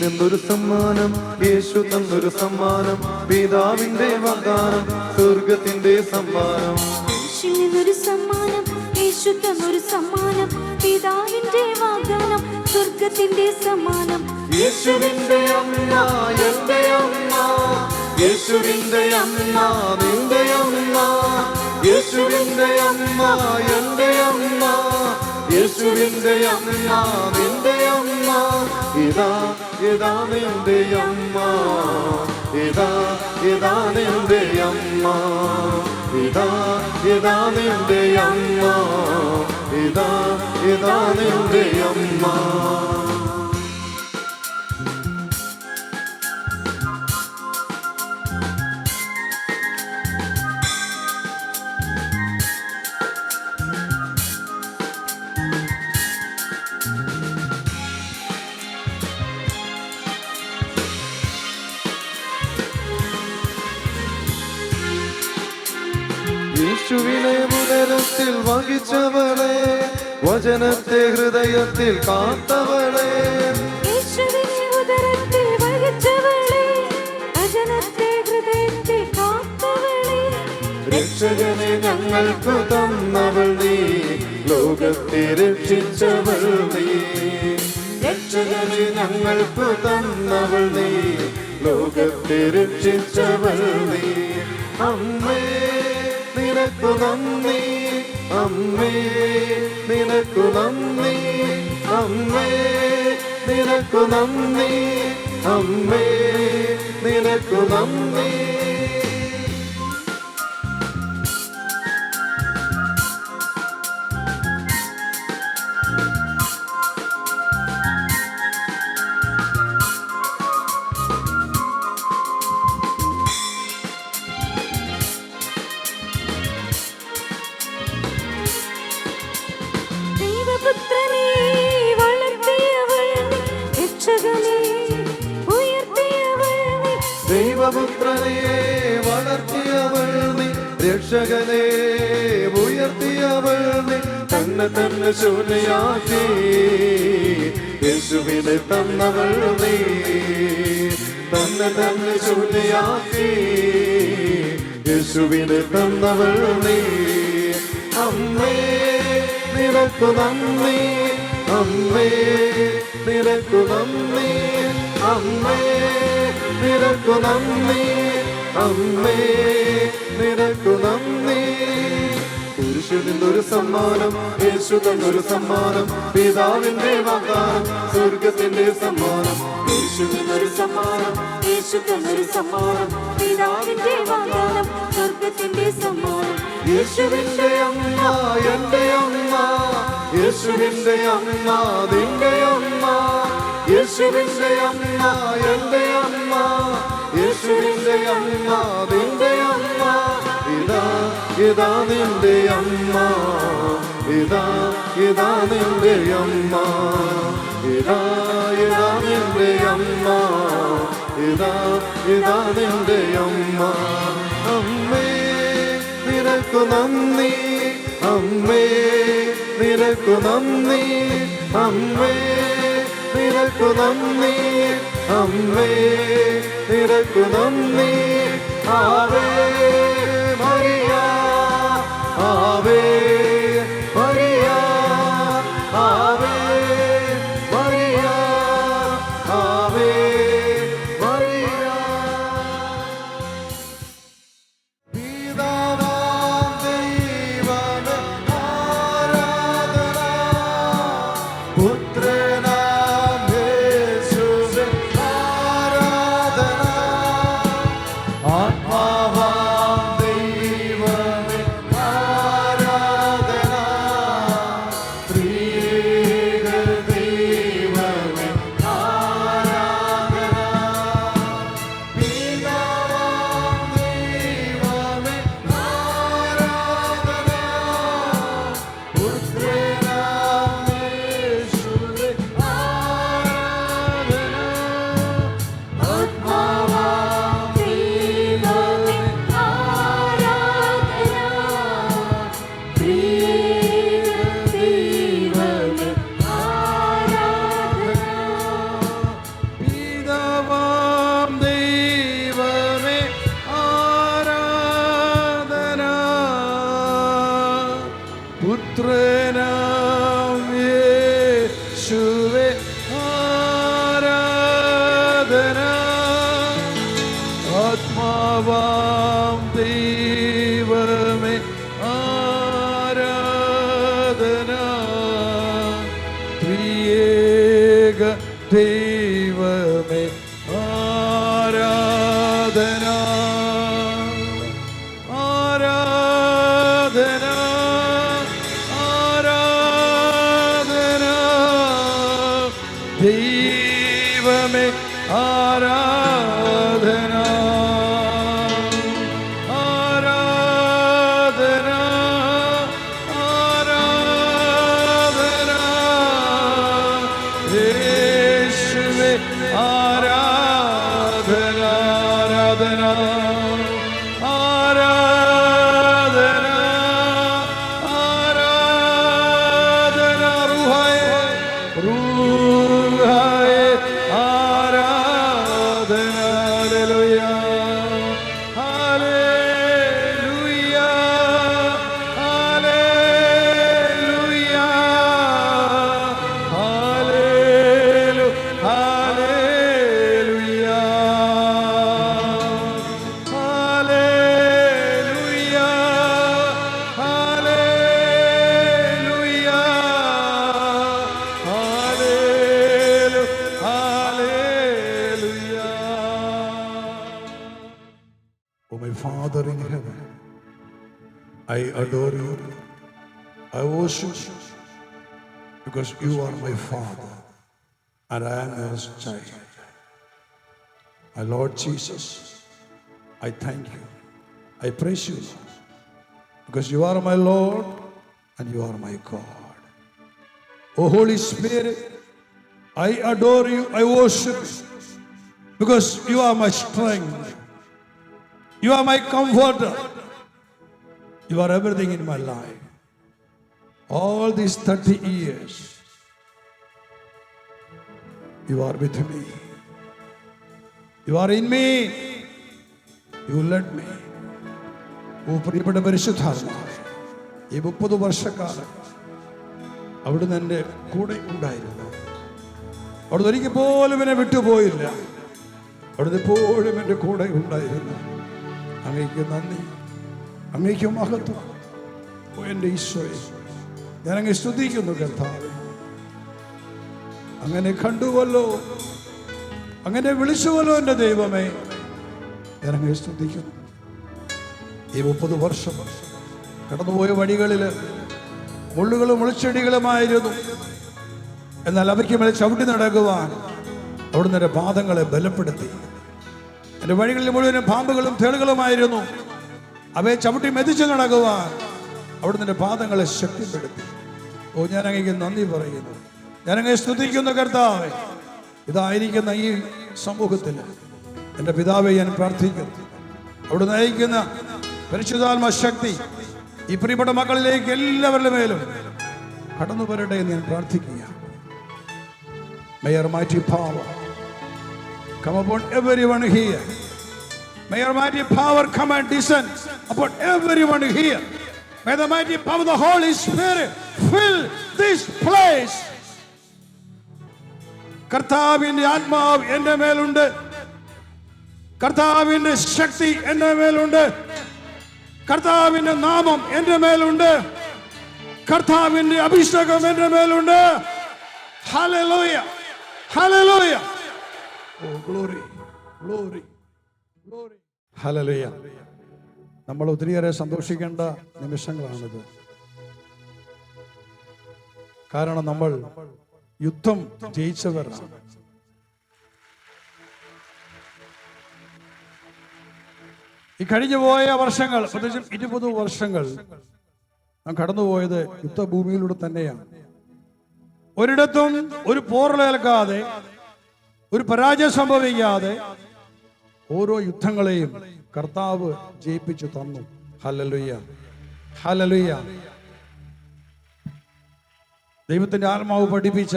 നിന്നൊരു സമ്മാനം, യേശു തന്നൊരു സമ്മാനം, പിതാവിന്റെ വാഗ്ദാനം, സ്വർഗത്തിന്റെ സമ്മാനം. യേശുവിൽ നിന്നൊരു സമ്മാനം, യേശു തന്നൊരു സമ്മാനം, പിതാവിന്റെ വാഗ്ദാനം, സ്വർഗത്തിന്റെ സമ്മാനം. യേശുവിന്റെ അമ്മ എന്റെ അമ്മ, യേശുവിന്റെ അമ്മ നിന്റെ അമ്മ, യേശുവിന്റെ അമ്മ എന്റെ അമ്മ, യേശുവിന്റെ അമ്മ നിന്റെ അമ്മ. ഇതാ ഇതാ നിന്റെ അമ്മ, ഇതാ ഇതാ നിന്റെ അമ്മ, ഇതാ ഇതാ നിന്റെ അമ്മ, ഇതാ ഇതാ നിന്റെ അമ്മ. യേശുവിനെ ഉദരത്തിൽ വഹിച്ചവളെ, വചനത്തെ ഹൃദയത്തിൽ കാത്തവളെ, യേശുവിനെ ഉദരത്തിൽ വഹിച്ചവളെ, വചനത്തെ ഹൃദയത്തിൽ കാത്തവളെ, രക്ഷകനെ ഞങ്ങൾക്ക് തന്നവൾ നീ, ലോകത്തെ രക്ഷിച്ചവൾ നീ. രക്ഷകനെ ഞങ്ങൾക്ക് തന്നവൾ നീ, ലോകത്തെ രക്ഷിച്ചവൾ നീ. അമ്മേ നിനക്കു നന്ദി, അമ്മേ നിനക്കു നന്ദി, അമ്മേ നിനക്കു നന്ദി, അമ്മേ നിനക്കു നന്ദി. ദൈവപുത്രനെ വളർത്തിയവൾ നീ, രക്ഷകനെ ഉയർത്തിയവൾ നീ. ദൈവപുത്രനെ വളർത്തിയവൾ നീ, രക്ഷകനെ ഉയർത്തിയവൾ നീ. തന്നെ തന്നെ ശൂന്യയാക്കി യേശുവിനെ തന്നവൾ നീ, തന്നെ തന്നെ ശൂന്യയാക്കി യേശുവിനെ തന്നവൾ നീ. അമ്മേ നിനക്കു നന്ദി, അമ്മേ നിനക്കു നന്ദി, അമ്മേ നിനക്കു നന്ദി, അമ്മേ നിനക്കു നന്ദി. കുരിശിൽ നിന്നൊരു സമ്മാനം, യേശു തന്നൊരു സമ്മാനം, പിതാവിന്റെ വാഗ്ദാനം, സ്വർഗത്തിന്റെ സമ്മാനം. യേശുവിൽ നിന്നൊരു സമ്മാനം, യേശു തന്നൊരു സമ്മാനം, പിതാവിന്റെ വാഗ്ദാനം, സ്വർഗത്തിന്റെ സമ്മാനം. യേശുവിന്റെ അമ്മ എന്റെ അമ്മ, യേശുവിന്റെ അമ്മ നിന്റെ അമ്മ, യേശുവിന്റെ അമ്മ എന്റെ അമ്മ, യേശുവിന്റെ അമ്മ നിന്റെ അമ്മ. ഇതാ ഇതാ നിന്റെ അമ്മ, ഇതാ ഇതാ നിന്റെ അമ്മ, ഇതാ ഇതാ നിന്റെ അമ്മ, ഇതാ ഇതാ നിന്റെ അമ്മ. അമ്മേ നിനക്കു നന്ദി, അമ്മേ നിനക്കു നന്ദി, അമ്മേ നിനക്കു നന്ദി, അമ്മേ നിനക്കു നന്ദി. Ave Maria, Ave Maria, Ave Maria, Ave Maria. പിതാവാം ദൈവമേ ആരാധന, പുത്രനാം യേശുവേ ആരാധന, ആത്മാവാം പിതാവാം ദൈവമേ ആരാധന, ത്രിയേക ദൈവമേ ആരാധന, ആരാധന, ആരാധന, ദൈവമേ ആരാധന, ആരാധന, ആരാധന, യേശുവേ ആരാധന, ആരാധന, ആരാധന, ആരാധന, റുഹായേ, റുഹായേ ആരാധന, hallelujah, hallelujah, hallelujah, hallelujah, hallelujah, hallelujah, hallelujah, hallelujah. Oh, my Father in heaven, I adore you. I worship you because you are my Father and I am your child. My Lord Jesus, I thank you. I praise you because you are my Lord and you are my God. Oh, Holy Spirit, I adore you. I worship you because you are my strength. You are my comforter. You are everything in my life. All these 30 years, you are with me. You are in me. You led me. ഓ പ്രിയപ്പെട്ട പരിശുദ്ധാത്മാവേ, ഈ 30 വർഷക്കാലം അവിടുന്ന് എൻ്റെ കൂടെ ഉണ്ടായിരുന്നു. അവിടുന്ന് ഒരിക്കൽ പോലും എന്നെ വിട്ടുപോയില്ല. അവിടുന്ന് എപ്പോഴും എൻ്റെ കൂടെ ഉണ്ടായിരുന്നു. അങ്ങേക്ക് നന്ദി, അങ്ങേക്ക് മഹത്വം. ഓ എൻ്റെ ഈശോയെ, ഞാൻ അങ്ങ് സ്തുതിക്കുന്നു കർത്താവേ. അങ്ങനെ കണ്ടുവല്ലോ, അങ്ങനെ വിളിച്ചുവല്ലോ എൻ്റെ ദൈവമേ, ഞാൻ അങ്ങേ സ്തുതിക്കുന്നു. ഈ 30 വർഷം കടന്നുപോയ വഴികളിൽ മുള്ളുകളും മുളിച്ചെടികളുമായിരുന്നു. എന്നാൽ അവയ്ക്ക് മേലെ ചവിട്ടി നടക്കുവാൻ അവിടുന്ന് എൻ്റെ പാദങ്ങളെ ബലപ്പെടുത്തി. എൻ്റെ വഴികളിൽ മുഴുവനും പാമ്പുകളും തേളുകളുമായിരുന്നു. അവയെ ചവിട്ടി മെതിച്ച് നടക്കുവാൻ അവിടുന്ന് എൻ്റെ പാദങ്ങളെ ശക്തിപ്പെടുത്തി. ഓ, ഞാൻ അങ്ങേക്ക് നന്ദി പറയുന്നു, ഞാൻ അങ്ങേ സ്തുതിക്കുന്നു കർത്താവേ. ഇതായിരിക്കുന്ന ഈ സമൂഹത്തിൽ എൻ്റെ പിതാവെ ഞാൻ പ്രാർത്ഥിക്കുന്നു, അവിടുന്ന് നയിക്കുന്ന പരിശുദ്ധാത്മ ശക്തി ഈ പ്രിയപ്പെട്ട മക്കളിലേക്ക് എല്ലാവരുടെ മേലും കടന്നു വരട്ടെ എന്ന് ഞാൻ പ്രാർത്ഥിക്കുക. May your mighty power come upon everyone here. May your mighty power come and descend upon everyone here. May the mighty power of the Holy Spirit fill this place. കർത്താവിന്റെ ആത്മാവ് എൻ്റെ മേലുണ്ട്. കർത്താവിന്റെ ശക്തി എൻ്റെ മേലുണ്ട്. കർത്താവിന്റെ നാമം എൻ്റെ മേലുണ്ട്. കർത്താവിന്റെ അഭിഷേകം എൻ്റെ മേലുണ്ട്. Hallelujah, hallelujah. Oh glory, glory, glory. Hallelujah. നമ്മൾ ഒത്തിരിയേറെ സന്തോഷിക്കേണ്ട നിമിഷങ്ങളാണിത്. കാരണം നമ്മൾ യുദ്ധം ജയിച്ചവരാണ്. ഈ കഴിഞ്ഞു പോയ വർഷങ്ങൾ, പ്രത്യേകിച്ചും 20 വർഷങ്ങൾ നാം കടന്നുപോയത് യുദ്ധഭൂമിയിലൂടെ തന്നെയാണ്. ഒരിടത്തും ഒരു പോറലേൽക്കാതെ, ഒരു പരാജയം സംഭവിക്കാതെ ഓരോ യുദ്ധങ്ങളെയും കർത്താവ് ജയിപ്പിച്ചു തന്നു. Hallelujah, hallelujah. ദൈവത്തിന്റെ ആത്മാവ് പഠിപ്പിച്ച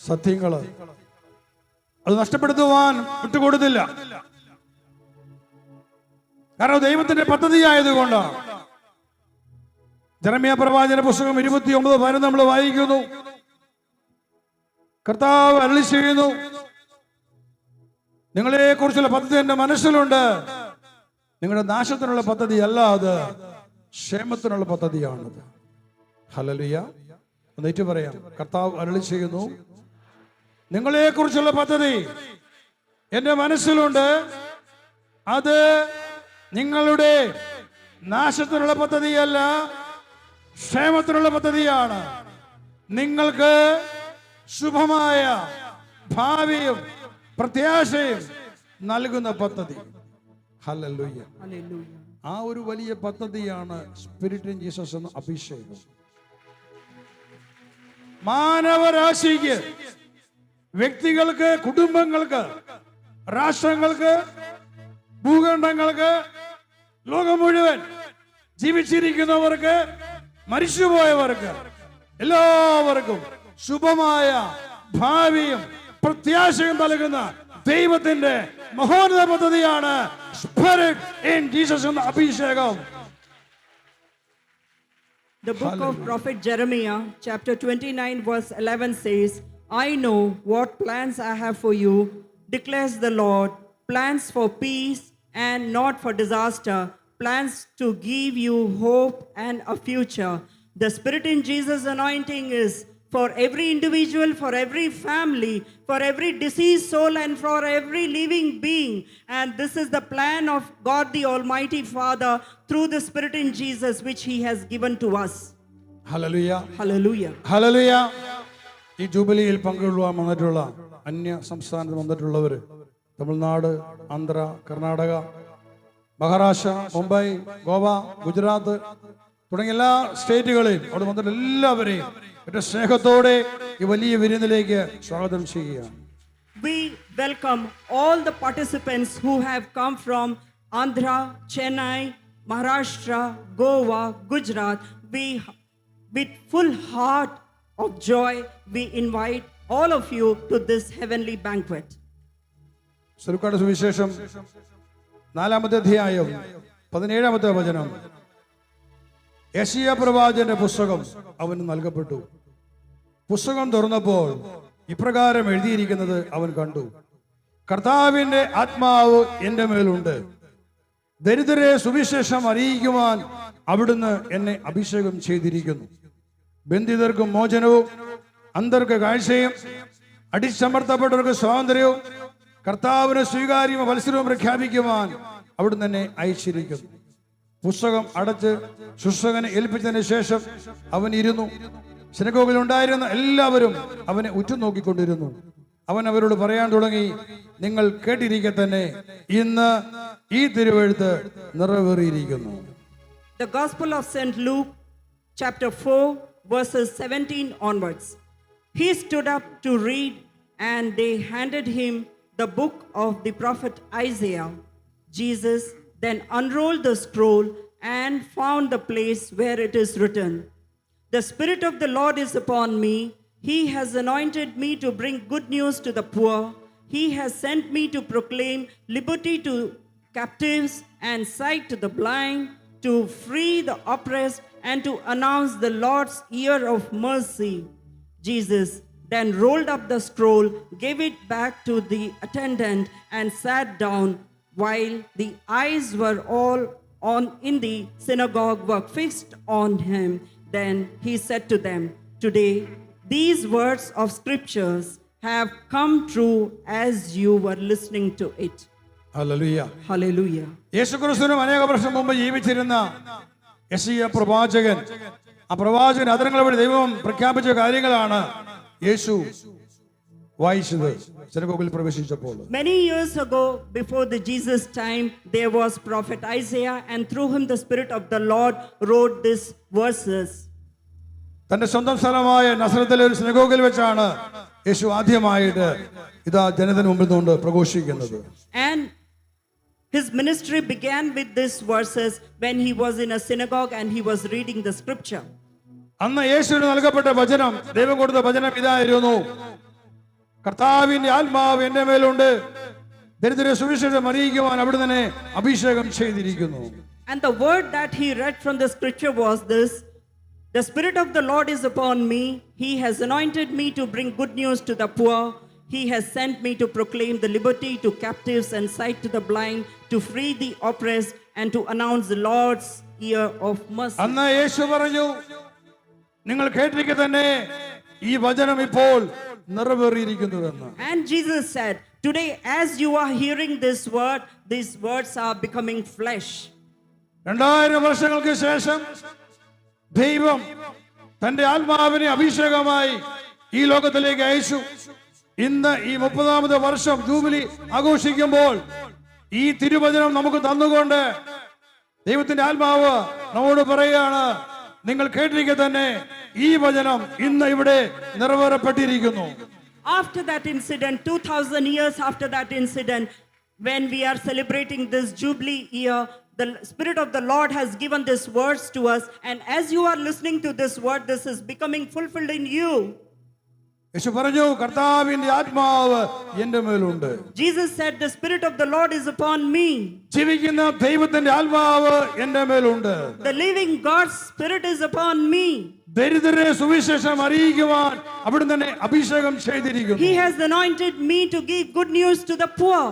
സത്യങ്ങള് അത് നഷ്ടപ്പെടുത്തുവാൻ വിട്ടുകൊടുത്തില്ല. കാരണം ദൈവത്തിന്റെ പദ്ധതി ആയതുകൊണ്ടാണ്. ജെറമ്യാ പ്രവാചന പുസ്തകം 29:10 നമ്മൾ വായിക്കുന്നു. കർത്താവ് അരുളി ചെയ്യുന്നു, നിങ്ങളെ കുറിച്ചുള്ള പദ്ധതി എന്റെ മനസ്സിലുണ്ട്. നിങ്ങളുടെ നാശത്തിനുള്ള പദ്ധതി അല്ല, അത് ക്ഷേമത്തിനുള്ള പദ്ധതിയാണത്. ഹല്ലേലൂയ. ഒന്നേറ്റ് പറയാം. കർത്താവ് അരുളി ചെയ്യുന്നു, നിങ്ങളെക്കുറിച്ചുള്ള പദ്ധതി എൻ്റെ മനസ്സിലുണ്ട്, അത് നിങ്ങളുടെ നാശത്തിനുള്ള പദ്ധതിയല്ല, ക്ഷേമത്തിനുള്ള പദ്ധതിയാണ്. നിങ്ങൾക്ക് ശുഭമായ ഭാവിയും പ്രത്യാശയും നൽകുന്ന പദ്ധതി. ഹല്ലേലൂയ. ആ ഒരു വലിയ പദ്ധതിയാണ് സ്പിരിറ്റ് ഇൻ ജീസസ് എന്ന അഭിഷേകം. മാനവരാശിക്ക്, വ്യക്തികൾക്ക്, കുടുംബങ്ങൾക്ക്, രാഷ്ട്രങ്ങൾക്ക്, ഭൂഖണ്ഡങ്ങൾക്ക്, ലോകം മുഴുവൻ ജീവിച്ചിരിക്കുന്നവർക്ക്, മരിച്ചുപോയവർക്ക്, എല്ലാവർക്കും ശുഭമായ ഭാവിയും പ്രത്യാശയും നൽകുന്ന ദൈവത്തിന്റെ മഹോന്നത പദ്ധതിയാണ് സ്പിരിറ്റ് ഇൻ ജീസസ് എന്ന അഭിഷേകം. The book of prophet Jeremiah, chapter 29, verse 11 says, I know what plans I have for you, declares the Lord, plans for peace and not for disaster, plans to give you hope and a future. The Spirit in Jesus anointing is for every individual, for every family, for every deceased soul, and for every living being. And this is the plan of God the Almighty Father through the Spirit in Jesus, which He has given to us. Hallelujah. Hallelujah. Hallelujah. ഈ ജൂബിലിയിൽ പങ്കുകൊള്ളുവാൻ വന്നിട്ടുള്ള അന്യ സംസ്ഥാനത്ത് വന്നിട്ടുള്ളവർ, തമിഴ്നാട്, ആന്ധ്ര, കർണാടക, മഹാരാഷ്ട്ര, മുംബൈ, ഗോവ, ഗുജറാത്ത് തുടങ്ങിയ എല്ലാ സ്റ്റേറ്റുകളെയും അവിടെ വന്നിട്ട് എല്ലാവരെയും ഏറ്റവും സ്നേഹത്തോടെ ഈ വലിയ വിരുന്നിലേക്ക് സ്വാഗതം ചെയ്യുകയാണ്. We welcome all the participants who have come from Andhra, Chennai, Maharashtra, Goa, Gujarat. We, with full heart of joy, we invite all of you to this heavenly banquet. സുലുക്കാട് സുവിശേഷം 4-ാമത്തെ അധ്യായം 17-ാമത്തെ വചനം. യെശയ്യാ പ്രവാചകന്റെ പുസ്തകം അവന് നൽകപ്പെട്ടു. പുസ്തകം തുറന്നപ്പോൾ ഇപ്രകാരം എഴുതിയിരിക്കുന്നത് അവൻ കണ്ടു. കർത്താവിന്റെ ആത്മാവ് എൻ്റെ മേലുണ്ട്, ദരിദ്രരെ സുവിശേഷം അറിയിക്കുവാൻ അവിടുന്ന് എന്നെ അഭിഷേകം ചെയ്തിരിക്കുന്നു. ബന്ധിതർക്ക് മോചനവും, അന്ധർക്ക് കാഴ്ചയും, അടിച്ചമർത്തപ്പെട്ടവർക്ക് സ്വാതന്ത്ര്യവും, കർത്താവിന് സ്വീകാര്യവും വത്സരവും പ്രഖ്യാപിക്കുവാൻ അവിടുന്ന് എന്നെ അയച്ചിരിക്കുന്നു. പുസ്തകം അടച്ച് ശുശ്രൂഷകനെ ഏൽപ്പിച്ചതിന് ശേഷം അവൻ ഇരുന്നു. സിനഗോഗിൽ ഉണ്ടായിരുന്ന എല്ലാവരും അവനെ ഉറ്റുനോക്കിക്കൊണ്ടിരുന്നു. അവൻ അവരോട് പറയാൻ തുടങ്ങി, നിങ്ങൾ കേട്ടിരിക്കെ തന്നെ ഇന്ന് ഈ തിരുവെഴുത്ത് നിറവേറിയിരിക്കുന്നു. The Gospel of St. Luke, chapter 4, verses 17 onwards. He stood up to read, and they handed him the book of the prophet Isaiah. Jesus then unrolled the scroll and found the place where it is written, The Spirit of the Lord is upon me. He has anointed me to bring good news to the poor. He has sent me to proclaim liberty to captives and sight to the blind, to free the oppressed, and to announce the Lord's year of mercy. Jesus then rolled up the scroll, gave it back to the attendant, and sat down. While the eyes were all in the synagogue were fixed on him, then he said to them, Today these words of scriptures have come true as you were listening to it. Hallelujah. Hallelujah. യേശുക്രിസ്തുവിനും അനേക വർഷം മുമ്പ് ജീവിച്ചിരുന്ന യെശയ്യാ പ്രവാചകൻ, ആ പ്രവാചകൻ അതിരങ്ങൾ വഴി ദൈവം പ്രഖ്യാപിച്ച കാര്യങ്ങളാണ് യേശു വായിച്ചത് സിനഗോഗിൽ പ്രവേശിച്ചപ്പോൾ. Many years ago, before the Jesus time, there was prophet Isaiah, and through him the Spirit of the Lord wrote these verses. തന്റെ സ്വന്തം സ്ഥലമായ നസറത്തിലെ ഒരു സിനഗോഗിൽ വെച്ചാണ് യേശു ആദ്യമായിട്ട് ഇതാ ജനത്തിന് മുമ്പിൽ നിന്നുകൊണ്ട് പ്രഘോഷിക്കുന്നത്. And his ministry began with these verses when he was in a synagogue and he was reading the scripture. അന്ന് യേശുവിന് നൽകപ്പെട്ട വചനം, ദൈവം കൊടുത്ത വചനം ഇതായിരുന്നു, കർത്താവിന്റെ ആത്മാവ് എന്റെ മേലുണ്ട്, ദരിദ്രരെ സുവിശേഷം അറിയിക്കുവാൻ അവിടുന്ന് എന്നെ അഭിഷേകം ചെയ്തിരിക്കുന്നു. And the word that he read from the scripture was this: The Spirit of the Lord is upon me. He has anointed me to bring good news to the poor. He has sent me to proclaim the liberty to captives and sight to the blind, to free the oppressed, and to announce the Lord's year of mercy. അന്ന് യേശു പറഞ്ഞു, നിങ്ങൾ കേട്ടിരിക്കെ തന്നെ ഈ വചനം ഇപ്പോൾ നിറവേറിയിരിക്കുന്നുവെന്ന്. And Jesus said, today as you are hearing this word, these words are becoming flesh. 2000 വർഷങ്ങൾക്ക് ശേഷം ദൈവം തന്റെ ആത്മാവിനെ അഭിഷേകമായി ഈ ലോകത്തിലേക്ക് അയച്ചു. ഇന്ന് ഈ 30ാമത്തെ വർഷം ജൂബിലി ആഘോഷിക്കുമ്പോൾ ഈ തിരുവചനം നമുക്ക് തന്നുകൊണ്ട് ദൈവത്തിന്റെ ആത്മാവ് നമ്മോട് പറയുകയാണ്, നിങ്ങൾ കേട്ടിരിക്കെ തന്നെ ഈ വചനം ഇന്ന് ഇവിടെ നിറവേറപ്പെട്ടിരിക്കുന്നു. After that incident, 2000 years after that incident, when we are celebrating this Jubilee year, the Spirit of the Lord has given these words to us. And as you are listening to this word, this is becoming fulfilled in you. യേശു പറഞ്ഞു, കർത്താവിന്റെ ആത്മാവ് എന്റെ മേലുണ്ട്. Jesus said, the Spirit of the Lord is upon me. ജീവിക്കുന്ന ദൈവത്തിന്റെ ആത്മാവ് എന്റെ മേലുണ്ട്. The living God's Spirit is upon me. ദരിദ്രരെ സുവിശേഷം അറിയിക്കുവാൻ അവിടുന്ന് തന്നെ അഭിഷേകം ചെയ്തിരിക്കുന്നു. He has anointed me to give good news to the poor.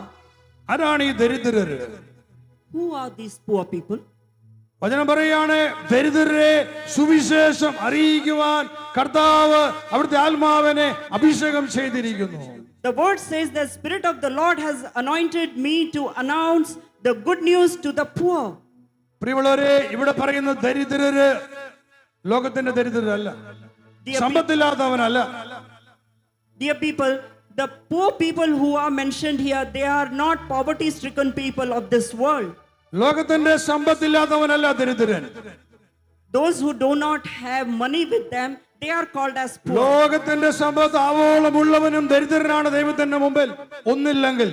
ആരാണ് ഈ ദരിദ്രര്? Who are these poor people? വചനം പറയാണ്, ദരിദ്രരെ സുവിശേഷം അറിയിക്കുവാൻ കർത്താവ് അവിടുത്തെ ആത്മാവിനെ അഭിഷേകം ചെയ്തിരിക്കുന്നു. The word says the Spirit of the Lord has anointed me to announce the good news to the poor. പ്രിയമുള്ളവരെ, ഇവിടെ പറയുന്ന ദരിദ്രര് ലോകത്തിന്റെ ദരിദ്രരല്ല, സമ്പത്തില്ലാത്തവനല്ല. Dear people, the poor people who are mentioned here, they are not poverty-stricken people of this world. ലോകത്തിന്റെ സമ്പത്തില്ലാത്തവനല്ല ദരിദ്രൻ. Those who do not have money with them, they are called as poor. ലോകത്തിന്റെ സമ്പത്ത് ആവോളമുള്ളവനും ദരിദ്രനാണ് ദൈവത്തിന്റെ മുമ്പിൽ ഒന്നില്ലെങ്കിൽ.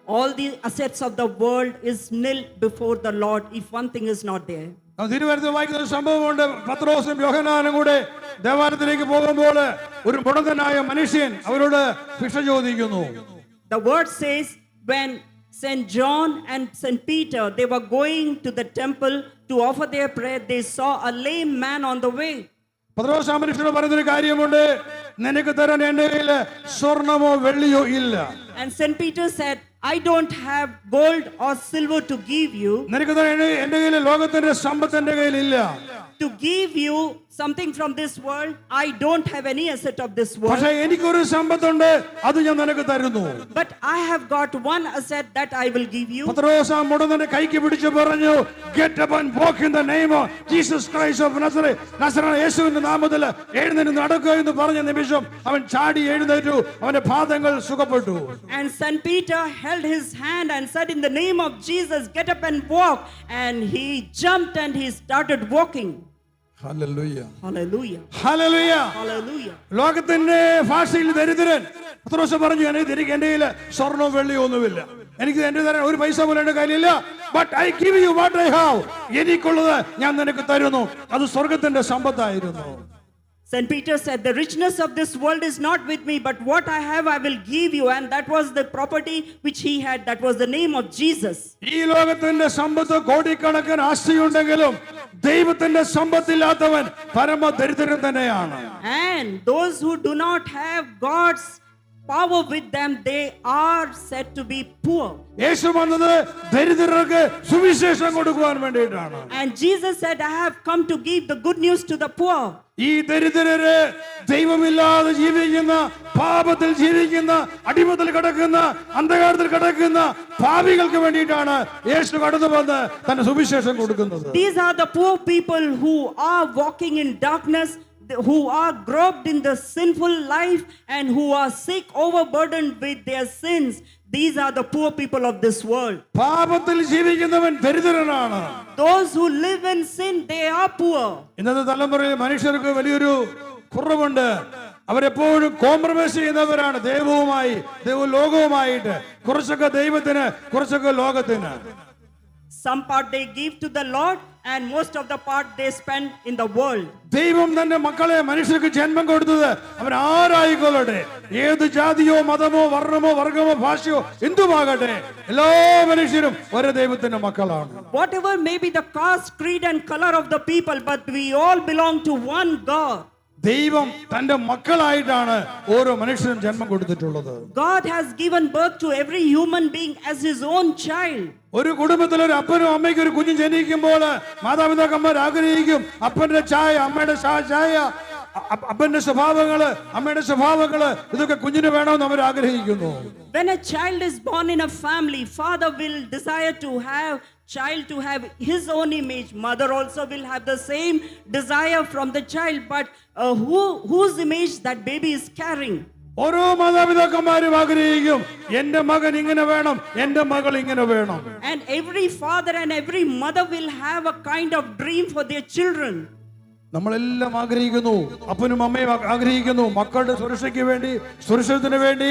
All the assets of the world is nil before the Lord if one thing is not there. തിരുവനന്തപുരത്ത് വായിക്കുന്ന ഒരു സംഭവമുണ്ട്. പത്രോസും യോഹന്നാനും കൂടെ ദേവാലയത്തിലേക്ക് പോകുമ്പോൾ ഒരു മുടന്തനായ മനുഷ്യൻ അവരോട് ഭിക്ഷ ചോദിക്കുന്നു. The word says when St. John and St. Peter, they were going to the temple to offer their prayer, they saw a lame man on the way. പത്രോസ് ആ മനുഷ്യനോട് പറയുന്നൊരു കാര്യമുണ്ട്, നിനക്ക് തരാൻ എന്റെ കയ്യിൽ സ്വർണമോ വെള്ളിയോ ഇല്ല. And St. Peter said, I don't have gold or silver to give you. നിനക്ക് തരാൻ എന്റെ കയ്യിൽ ലോകത്തിന്റെ സമ്പത്ത് എന്റെ കയ്യിലില്ല. To give you something from this world, I don't have any asset of this world. പക്ഷേ എനിക്കൊരു സമ്പത്തുണ്ട്, അത് ഞാൻ നിനക്ക് തരുന്നു. But I have got one asset that I will give you. പത്രോസ് ആ മുടന്തന്റെ കൈക്ക് പിടിച്ച് പറഞ്ഞു, get up and walk in the name of Jesus Christ of Nazareth. നസറേയ യേശുവിന്റെ നാമത്തിൽ എഴുന്നേറ്റ് നടക്കുക എന്ന് പറഞ്ഞ നിമിഷം അവൻ ചാടി എഴുന്നേറ്റു, അവന്റെ പാദങ്ങൾ സുഖപ്പെട്ടു. And St. Peter held his hand and said, in the name of Jesus, get up and walk. And he jumped and he started walking. Hallelujah. Hallelujah. Hallelujah. Hallelujah. ലോകത്തിന്റെ ഭാഷയിൽ ദരിദ്രൻ. പത്രോസ് പറഞ്ഞു, എനിക്ക് എന്റെ കയ്യിൽ സ്വർണ്ണവും വെള്ളിയോ ഒന്നുമില്ല, എനിക്ക് എന്റെ തരാൻ ഒരു പൈസ പോലും എന്റെ കയ്യിലില്ല. But I give you what I have. എനിക്കുള്ളത് ഞാൻ നിനക്ക് തരുന്നു. അത് സ്വർഗത്തിന്റെ സമ്പത്തായിരുന്നു. St. Peter said, the richness of this world is not with me, but what I have I will give you. And that was the property which he had. That was the name of Jesus. ഈ ലോകത്തിന്റെ സമ്പത്ത് കോടിക്കണക്കിന് ആസ്തിയുണ്ടെങ്കിലും ദൈവത്തിന്റെ സമ്പത്തില്ലാത്തവൻ പരമ ദരിദ്രൻ തന്നെയാണ്. And those who do not have God's power with them, they are said to be poor. യേശു വന്നത് ദരിദ്രർക്ക് സുവിശേഷം കൊടുക്കുവാൻ വേണ്ടിയിട്ടാണ്. And Jesus said, I have come to give the good news to the poor. ഈ ദരിദ്രര് ദൈവമില്ലാതെ ജീവിക്കുന്ന, പാപത്തിൽ ജീവിക്കുന്ന, അടിമത്തിൽ കിടക്കുന്ന, അന്ധകാരത്തിൽ കിടക്കുന്ന പാപികൾക്ക് വേണ്ടിയിട്ടാണ് യേശു കടന്നു വന്ന് തന്റെ സുവിശേഷം കൊടുക്കുന്നത്. These are the poor people who are walking in darkness, who are groped in the sinful life, and who are sick, overburdened with their sins. These are the poor people of this world. പാപത്തിൽ ജീവിക്കുന്നവൻ ദരിദ്രനാണ്. Those who live in sin, they are poor. ഇന്നത്തെ തലമുറയിൽ മനുഷ്യർക്ക് വലിയൊരു കുറവുണ്ട്. അവരെപ്പോഴും compromise ചെയ്യുന്നവരാണ് ദൈവവുമായി, ദൈവലോകവുമായിട്ട്. കുറച്ചൊക്കെ ദൈവത്തിന്, കുറച്ചൊക്കെ ലോകത്തിന്. Some part they give to the Lord, and most of the part they spend in the world. ദൈവം തന്റെ മക്കളെ മനുഷ്യർക്ക് ജന്മം കൊടുത്തത് അവൻ ആരായിക്കൊള്ളട്ടെ, ഏത് ജാതിയോ മതമോ വർണ്ണമോ വർഗമോ ഭാഷയോ എന്തുമാകട്ടെ, എല്ലാ മനുഷ്യരും ഒരേ ദൈവത്തിന്റെ മക്കളാണ്. Whatever may be the caste, creed and color of the people, but we all belong to one God. ദൈവം തന്റെ മക്കളായിട്ടാണ് ഓരോ മനുഷ്യനും ജന്മം കൊടുത്തിട്ടുള്ളത്. God has given birth to every human being as his own child. ഒരു കുടുംബത്തിൽ ഒരു അപ്പനും അമ്മയ്ക്കും ഒരു കുഞ്ഞ് ജനിക്കുമ്പോൾ മാതാപിതാക്കന്മാർ ആഗ്രഹിക്കും അപ്പന്റെ ചായ, അമ്മയുടെ ചായ, അപ്പന്റെ സ്വഭാവങ്ങള്, അമ്മയുടെ സ്വഭാവങ്ങള് ഇതൊക്കെ കുഞ്ഞിന് വേണമെന്ന് അവർ ആഗ്രഹിക്കുന്നു. When a child is born in a family, father will desire to have child to have his own image. Mother also will have the same desire from the child, but whose image that baby is carrying. ഓരോ മാതാപിതാക്കന്മാരും ആഗ്രഹിക്കും എന്റെ മകൻ ഇങ്ങനെ വേണം, എന്റെ മകൾ ഇങ്ങനെ വേണം. And every father and every mother will have a kind of dream for their children. നമ്മളെല്ലാം ആഗ്രഹിക്കുന്നു, അപ്പനും അമ്മയും ആഗ്രഹിക്കുന്നു മക്കളുടെ സുരക്ഷയ്ക്ക് വേണ്ടി, സുരക്ഷിതത്തിന് വേണ്ടി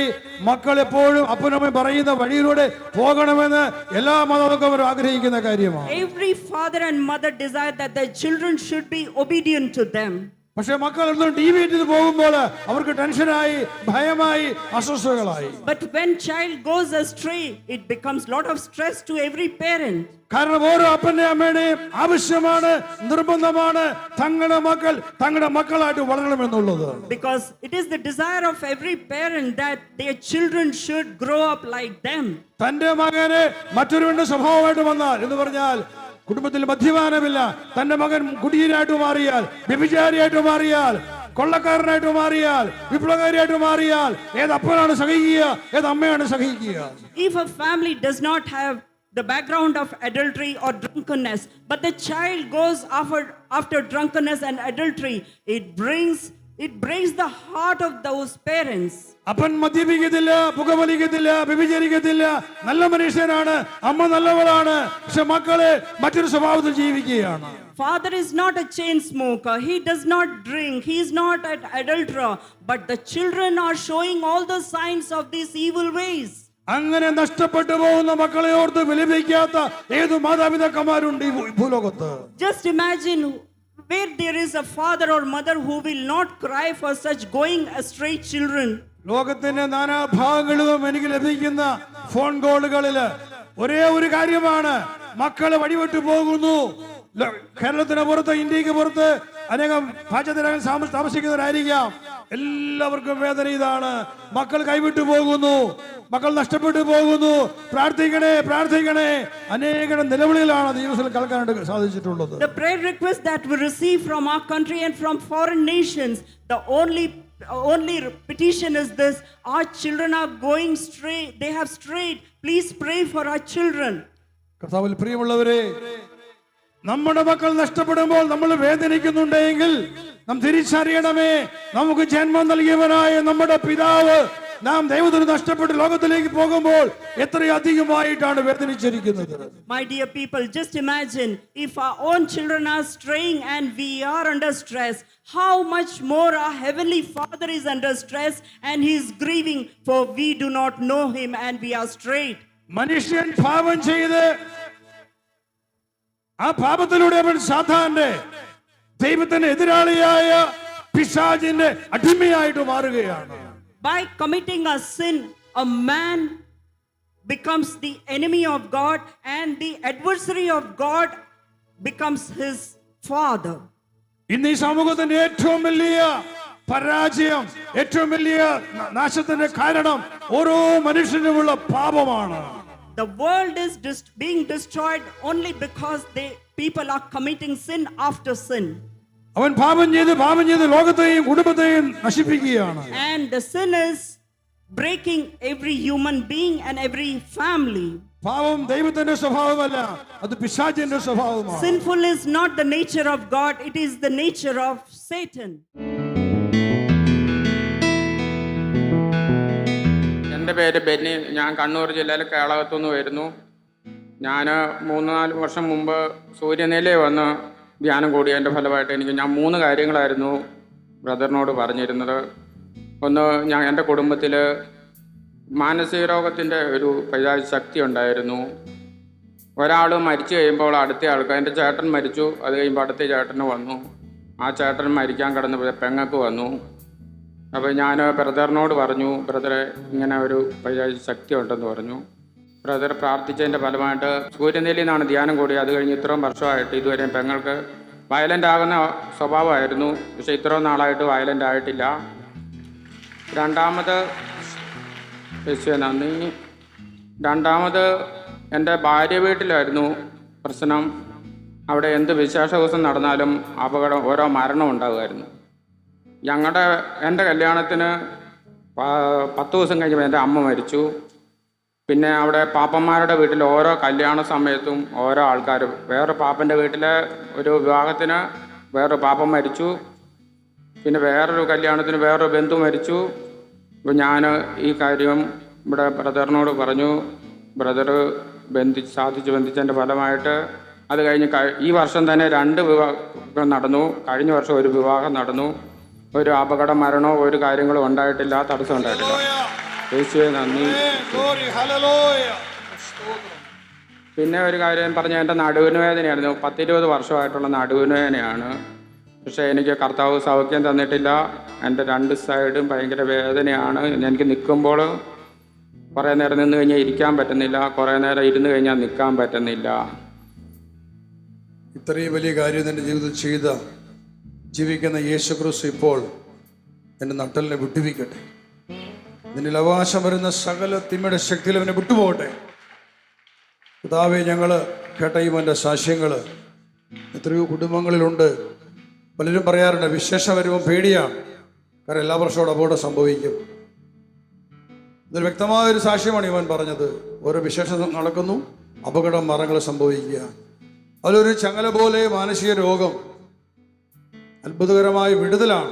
മക്കൾ എപ്പോഴും അപ്പനും അമ്മയും പറയുന്ന വഴിയിലൂടെ പോകണമെന്ന് എല്ലാ മാതാപിതാക്കളും ആഗ്രഹിക്കുന്ന കാര്യമാണ്. Every father and mother desire that their children should be obedient to them. പക്ഷെ മക്കൾ എല്ലാം ഡീവിയേറ്റ് ചെയ്ത് പോകുമ്പോൾ അവർക്ക് ടെൻഷനായി, ഭയമായി, അസ്വസ്ഥകളായി. But when child goes astray, it becomes lot of stress to every parent. കാരണം ഓരോ അപ്പന്റെ അമ്മയുടെയും ആവശ്യമാണ്, നിർബന്ധമാണ് തങ്ങളുടെ മക്കളായിട്ട് വളരണമെന്നുള്ളത്. Because it is the desire of every parent that their children should grow up like them. തന്റെ മകന് മറ്റൊരുവന്റെ സ്വഭാവമായിട്ട് വന്നാൽ എന്ന് പറഞ്ഞാൽ കുടുംബത്തിൽ മദ്യപാനമില്ല, തന്റെ മകൻ കുടിയനായിട്ട് മാറിയാൽ, വ്യഭിചാരിയായിട്ട് മാറിയാൽ, കൊള്ളക്കാരനായിട്ട് മാറിയാൽ, വിപ്ലവകാരിയായിട്ട് മാറിയാൽ ഏത് അപ്പനാണ് സഹിക്കുക, ഏത് അമ്മയാണ് സഹിക്കുക? If a family does not have the background of adultery or drunkenness, but the child goes after drunkenness and adultery, it breaks the heart of those parents. അപ്പൻ മദ്യപിക്കത്തില്ല, പുകവലിക്കത്തില്ല, വ്യഭിചരിക്കത്തില്ല, നല്ല മനുഷ്യനാണ്, അമ്മ നല്ലവളാണ്, പക്ഷെ മക്കളെ മറ്റൊരു സ്വഭാവത്തിൽ ജീവിക്കുകയാണ്. Father is not a chain smoker, he does not drink, he is not an adulterer, but the children are showing all the signs of these evil ways. അങ്ങനെ നഷ്ടപ്പെട്ടു പോകുന്ന മക്കളെ ഓർത്ത് വിലപിക്കാത്ത ഏതു മാതാപിതാക്കന്മാരുണ്ട് ഈ ഭൂലോകത്ത്? Just imagine where there is a father or mother who will not cry for such going astray children. ലോകത്തിന്റെ നാനാഭാഗങ്ങളിലും എനിക്ക് ലഭിക്കുന്ന ഫോൺ കോളുകളില് ഒരേ ഒരു കാര്യമാണ്, മക്കള് വഴിവിട്ടു പോകുന്നു. കേരളത്തിന് പുറത്ത്, ഇന്ത്യക്ക് പുറത്ത് അനേകം ഭാഷത്തിനകം താമസിക്കുന്നവരായിരിക്കാം. എല്ലാവർക്കും വേദന ഇതാണ്, മക്കൾ കൈവിട്ടു പോകുന്നു, മക്കൾ നഷ്ടപ്പെട്ടു പോകുന്നു. പ്രാർത്ഥിക്കണേ, പ്രാർത്ഥിക്കണേ. അനേകം നിലവിളികളാണ് ദിവസത്തിൽ കേൾക്കാനായിട്ട് സാധിച്ചിട്ടുള്ളത്. The prayer request that we receive from our country and from foreign nations, the only petition is this: our children are going stray, they have strayed, please pray for our children. കർത്താവിൽ പ്രിയമുള്ളവരെ, നമ്മുടെ മക്കൾ നഷ്ടപ്പെടുമ്പോൾ നമ്മൾ വേദനിക്കുന്നുണ്ടെങ്കിൽ നാം തിരിച്ചറിയണമേ, നമുക്ക് ജന്മം നൽകിയവനായ നമ്മുടെ പിതാവ് നാം ദൈവത്തിന് നഷ്ടപ്പെട്ട് ലോകത്തിലേക്ക് പോകുമ്പോൾ എത്രയധികമായിട്ടാണ് വേദനിച്ചിരിക്കുന്നത്. My dear people, just imagine if our own children are straying and we are under stress, how much more our heavenly Father is under stress and he is grieving, for we do not know him and we are strayed. മനുഷ്യൻ പാപം ചെയ്ത് ആ പാപത്തിലൂടെ അവൻ സാത്താന്റെ ദൈവത്തിന് എതിരാളിയായ പിശാചിന്റെ അടിമയായിട്ട് മാറുകയാണ്. By committing a sin, a man becomes the enemy of God and the adversary of God becomes his father. ഇന്ന് ഈ സമൂഹത്തിന്റെ ഏറ്റവും വലിയ പരാജയം, ഏറ്റവും വലിയ നാശത്തിന്റെ കാരണം ഓരോ മനുഷ്യനുമുള്ള പാപമാണ്. The world is being destroyed only because people are committing sin after sin. അവൻ പാപം ചെയ്ത് ലോകത്തെയും കുടുംബത്തെയും നശിപ്പിക്കുകയാണ്. And the sin is breaking every human being and every family. പാപം ദൈവത്തിന്റെ സ്വഭാവമല്ല, അത് പിശാചിന്റെ സ്വഭാവമാണ്. Sinful is not the nature of God, it is the nature of Satan. എൻ്റെ പേര് ബെന്നി. ഞാൻ കണ്ണൂർ ജില്ലയിലെ കേളകത്തുനിന്ന് വരുന്നു. ഞാൻ 3-4 വർഷം മുമ്പ് സൂര്യനെല്ലയിൽ വന്ന് ധ്യാനം കൂടിയതിൻ്റെ ഫലമായിട്ട് ഞാൻ 3 കാര്യങ്ങളായിരുന്നു ബ്രദറിനോട് പറഞ്ഞിരുന്നത്. ഒന്ന്, എൻ്റെ കുടുംബത്തിൽ മാനസിക രോഗത്തിൻ്റെ ഒരു പൈശാചിക ശക്തി ഉണ്ടായിരുന്നു. ഒരാൾ മരിച്ചു കഴിയുമ്പോൾ അടുത്ത ആൾക്ക്, എൻ്റെ ചേട്ടൻ മരിച്ചു, അത് കഴിയുമ്പോൾ അടുത്ത ചേട്ടന് വന്നു. ആ ചേട്ടൻ മരിക്കാൻ കിടന്നപ്പോൾ പെങ്ങൾക്ക് വന്നു. അപ്പോൾ ഞാൻ ബ്രദറിനോട് പറഞ്ഞു, ബ്രദറെ ഇങ്ങനെ ഒരു പൈശാചിക ശക്തി ഉണ്ടെന്ന് പറഞ്ഞു. ബ്രദർ പ്രാർത്ഥിച്ചതിൻ്റെ ഫലമായിട്ട് സൂര്യനെല്ലിയിൽ നിന്നാണ് ധ്യാനം കൂടി. അത് കഴിഞ്ഞ് ഇത്രയും വർഷമായിട്ട് ഇതുവരെ പെങ്ങൾക്ക് വയലൻ്റ് ആകുന്ന സ്വഭാവമായിരുന്നു. പക്ഷേ ഇത്രയും നാളായിട്ട് വയലൻ്റ് ആയിട്ടില്ല. രണ്ടാമത് എൻ്റെ ഭാര്യ വീട്ടിലായിരുന്നു പ്രശ്നം. അവിടെ എന്ത് വിശേഷ ദിവസം നടന്നാലും അപകടം, ഓരോ മരണം ഉണ്ടാകുമായിരുന്നു. എൻ്റെ കല്യാണത്തിന് 10 ദിവസം കഴിഞ്ഞപ്പോൾ എൻ്റെ അമ്മ മരിച്ചു. പിന്നെ അവിടെ പാപ്പന്മാരുടെ വീട്ടിൽ ഓരോ കല്യാണ സമയത്തും ഓരോ ആൾക്കാർ, വേറെ പാപ്പൻ്റെ വീട്ടിലെ ഒരു വിവാഹത്തിന് വേറൊരു പാപ്പൻ മരിച്ചു. പിന്നെ വേറൊരു കല്യാണത്തിന് വേറൊരു ബന്ധു മരിച്ചു. അപ്പോൾ ഞാൻ ഈ കാര്യം ഇവിടെ ബ്രദറിനോട് പറഞ്ഞു. ബ്രദർ ബന്ധിച്ചതിൻ്റെ ഫലമായിട്ട് അത് കഴിഞ്ഞ് ഈ വർഷം തന്നെ 2 വിവാഹം നടന്നു. കഴിഞ്ഞ വർഷം ഒരു വിവാഹം നടന്നു. ഒരു അപകട മരണമോ ഒരു കാര്യങ്ങളും ഉണ്ടായിട്ടില്ല, തടസ്സം ഉണ്ടായിട്ടില്ല. യേശുവേ നന്ദി. പിന്നെ ഒരു കാര്യം പറഞ്ഞാൽ എൻ്റെ നടുവിന് വേദനയായിരുന്നു. 10-20 വർഷമായിട്ടുള്ള നടുവിന് വേദനയാണ്. പക്ഷേ എനിക്ക് കർത്താവ് സൗഖ്യം തന്നിട്ടില്ല. എൻ്റെ 2 സൈഡും ഭയങ്കര വേദനയാണ്. എനിക്ക് നിൽക്കുമ്പോൾ കുറേ നേരം നിന്ന് കഴിഞ്ഞാൽ ഇരിക്കാൻ പറ്റുന്നില്ല, കുറേ നേരം ഇരുന്ന് കഴിഞ്ഞാൽ നിൽക്കാൻ പറ്റുന്നില്ല. ഇത്രയും വലിയ കാര്യം എൻ്റെ ജീവിതത്തിൽ ചെയ്ത ജീവിക്കുന്ന യേശു ക്രിസ്തു ഇപ്പോൾ എൻ്റെ നട്ടലിനെ വിട്ടുവിക്കട്ടെ. നിന്നിൽ അവകാശം വരുന്ന സകല തിന്മയുടെ ശക്തിയിൽ അവനെ വിട്ടുപോകട്ടെ. പിതാവേ, ഞങ്ങൾ കേട്ട ഇവൻ്റെ സാക്ഷ്യങ്ങൾ എത്രയോ കുടുംബങ്ങളിലുണ്ട്. പലരും പറയാറുണ്ട് വിശേഷം വരുമ്പോൾ പേടിയാണ്, കാരണം എല്ലാ വർഷവും അപകടം സംഭവിക്കും. ഇതൊരു വ്യക്തമായൊരു സാക്ഷ്യമാണ് ഇവൻ പറഞ്ഞത്. ഓരോ വിശേഷം നടക്കുന്നു, അപകടം മരണങ്ങൾ സംഭവിക്കുക. അതിലൊരു ചങ്ങല പോലെ മാനസിക രോഗം, അത്ഭുതകരമായ വിടുതലാണ്.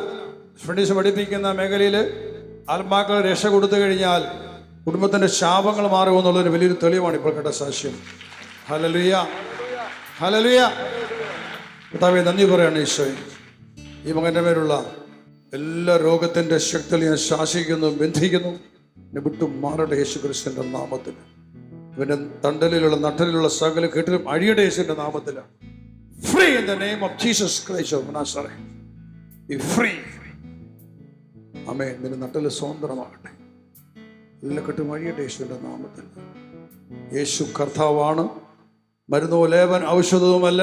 സ്പെൻഡീസ് പഠിപ്പിക്കുന്ന മേഖലയിൽ ആത്മാക്കളെ രക്ഷ കൊടുത്തു കഴിഞ്ഞാൽ കുടുംബത്തിൻ്റെ ശാപങ്ങൾ മാറുമെന്നുള്ളൊരു വലിയൊരു തെളിവാണ് ഇപ്പോൾ കേട്ട സാക്ഷ്യം. Hallelujah, hallelujah. കർത്താവേ, നന്ദി പറയാണ് ഈശോയെ. ഈ മകൻ്റെ മേലുള്ള എല്ലാ രോഗത്തിൻ്റെ ശക്തിയിൽ ഞാൻ ശാസിക്കുന്നു, ബന്ധിക്കുന്നു. എന്നെ വിട്ടു മാറട്ടെ യേശു ക്രിസ്തുവിൻ്റെ നാമത്തിൽ. ഇവൻ്റെ തണ്ടലിലുള്ള നട്ടലിലുള്ള സകല കെട്ടിലും അഴിയട്ടെ യേശുവിൻ്റെ നാമത്തിൽ. Free in the name of Jesus Christ of Nazareth. Be free. ആമേൻ. നിന്റെ നട്ടല് സ്വതന്ത്രമാകട്ടെ. എല്ലാ കെട്ടും അഴിയട്ടെ യേശുവിൻ്റെ നാമത്തിൽ. യേശു കർത്താവാണ്, മരുന്നോ ലേപൻ ഔഷധവുമല്ല.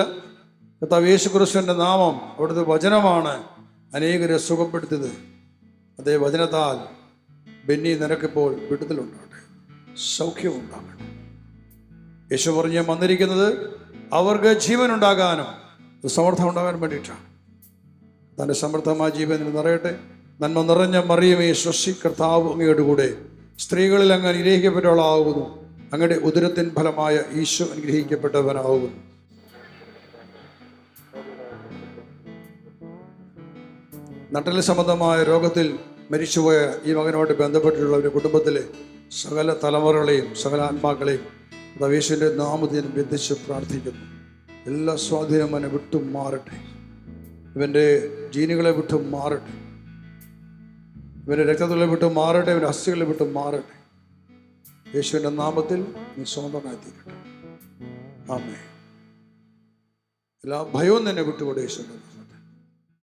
കർത്താവ് യേശു ക്രിസ്തുവിൻ്റെ നാമം അവിടുത്തെ വചനമാണ് അനേകരെ സുഖപ്പെടുത്തിയത്. അതേ വചനത്താൽ ബെന്നി നിനക്കിപ്പോൾ വിടുതലുണ്ടാകട്ടെ, സൗഖ്യമുണ്ടാകട്ടെ. യേശു പറഞ്ഞ് ഞാൻ വന്നിരിക്കുന്നത് അവർക്ക് ജീവൻ ഉണ്ടാകാനും സമർത്ഥം ഉണ്ടാകാൻ വേണ്ടിയിട്ടാണ്. തൻ്റെ സമർത്ഥമായ ജീവൻ നിറയട്ടെ. നന്മ നിറഞ്ഞ മറിയമേ സ്വസ്തി, കർത്താവ് അങ്ങയുടെ കൂടെ സ്ത്രീകളിൽ അങ്ങ് അനുഗ്രഹിക്കപ്പെട്ടവളാകുന്നു. അങ്ങയുടെ ഉദരത്തിൻ ഫലമായ ഈശോ അനുഗ്രഹിക്കപ്പെട്ടവനാകുന്നു. നട്ടൽ സംബന്ധമായ രോഗത്തിൽ മരിച്ചുപോയ ഈ മകനുമായിട്ട് ബന്ധപ്പെട്ടിട്ടുള്ള ഒരു കുടുംബത്തിലെ സകല തലമുറകളെയും സകല ആത്മാക്കളെയും യേശുവിൻ്റെ നാമത്തിൽ ബന്ധിച്ച് പ്രാർത്ഥിക്കുന്നു. എല്ലാ സ്വാധീനം അവനെ വിട്ടു മാറട്ടെ. ഇവൻ്റെ ജീനുകളെ വിട്ടു മാറട്ടെ, ഇവൻ്റെ രക്തത്തിലെ വിട്ടു മാറട്ടെ, ഇവൻ്റെ അസ്ഥികളെ വിട്ടു മാറട്ടെ. യേശുവിൻ്റെ നാമത്തിൽ നീ സ്വന്തമായി തീരട്ടെ. ആമേൻ. എല്ലാ ഭയവും തന്നെ വിട്ടുകൂടെ യേശുവിൻ്റെ